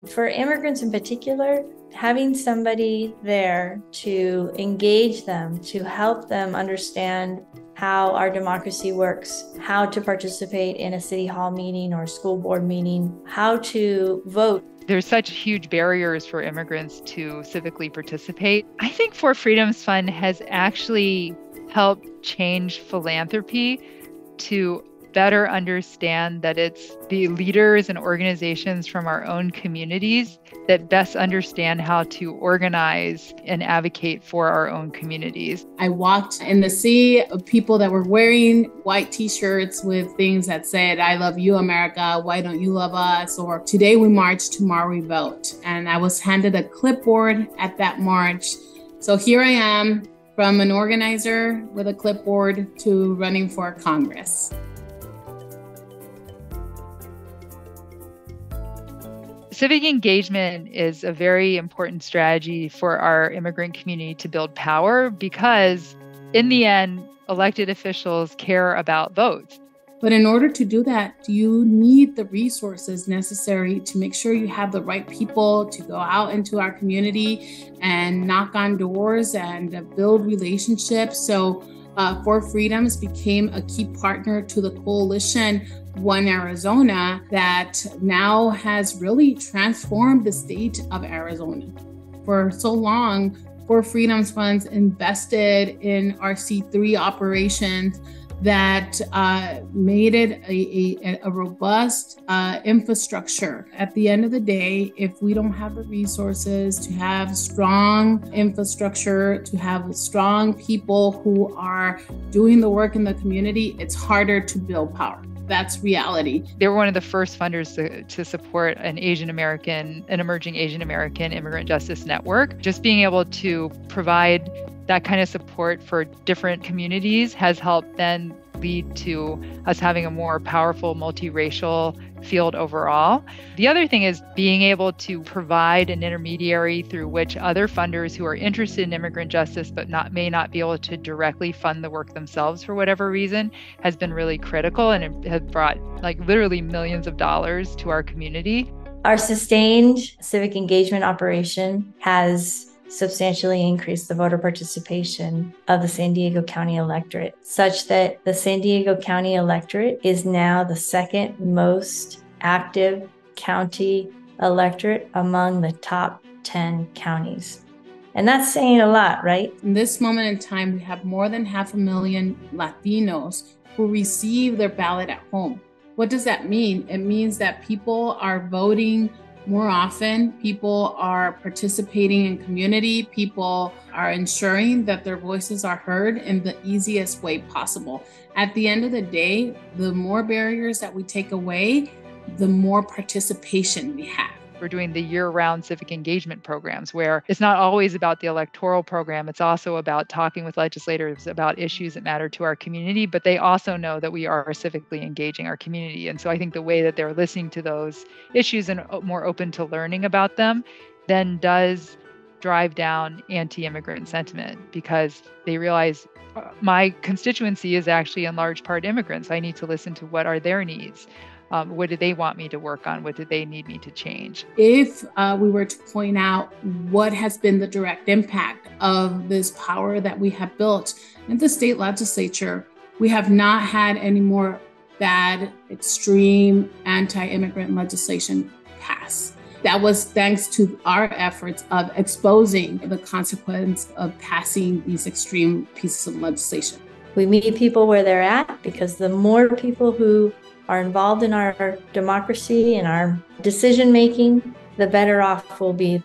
For immigrants in particular, having somebody there to engage them, to help them understand how our democracy works, how to participate in a city hall meeting or school board meeting, how to vote. There's such huge barriers for immigrants to civically participate. I think For Freedom's Fund has actually helped change philanthropy to better understand that it's the leaders and organizations from our own communities that best understand how to organize and advocate for our own communities. I walked in the sea of people that were wearing white t-shirts with things that said, "I love you, America. Why don't you love us?" Or "Today we march, tomorrow we vote." And I was handed a clipboard at that march. So here I am, from an organizer with a clipboard to running for Congress. Civic engagement is a very important strategy for our immigrant community to build power because, in the end, elected officials care about votes. But in order to do that, you need the resources necessary to make sure you have the right people to go out into our community and knock on doors and build relationships. So For Freedoms became a key partner to the coalition One Arizona that now has really transformed the state of Arizona. For so long, For Freedoms funds invested in our C3 operations that made it a robust infrastructure. At the end of the day, if we don't have the resources to have strong infrastructure, to have strong people who are doing the work in the community, it's harder to build power. That's reality. They were one of the first funders to support an emerging Asian American immigrant justice network. Just being able to provide that kind of support for different communities has helped then lead to us having a more powerful multiracial field overall. The other thing is being able to provide an intermediary through which other funders who are interested in immigrant justice but may not be able to directly fund the work themselves for whatever reason has been really critical, and it has brought literally millions of dollars to our community. Our sustained civic engagement operation has substantially increased the voter participation of the San Diego County electorate, such that the San Diego County electorate is now the second most active county electorate among the top 10 counties. And that's saying a lot, right? In this moment in time, we have more than 500,000 Latinos who receive their ballot at home. What does that mean? It means that people are voting more often, people are participating in community, people are ensuring that their voices are heard in the easiest way possible. At the end of the day, the more barriers that we take away, the more participation we have. We're doing the year-round civic engagement programs where it's not always about the electoral program. It's also about talking with legislators about issues that matter to our community, but they also know that we are civically engaging our community. And so I think the way that they're listening to those issues and more open to learning about them then does drive down anti-immigrant sentiment, because they realize my constituency is actually in large part immigrants. I need to listen to what are their needs. What do they want me to work on? What do they need me to change? If we were to point out what has been the direct impact of this power that we have built in the state legislature, we have not had any more bad, extreme anti-immigrant legislation pass. That was thanks to our efforts of exposing the consequence of passing these extreme pieces of legislation. We meet people where they're at, because the more people who are involved in our democracy and our decision making, the better off we'll be.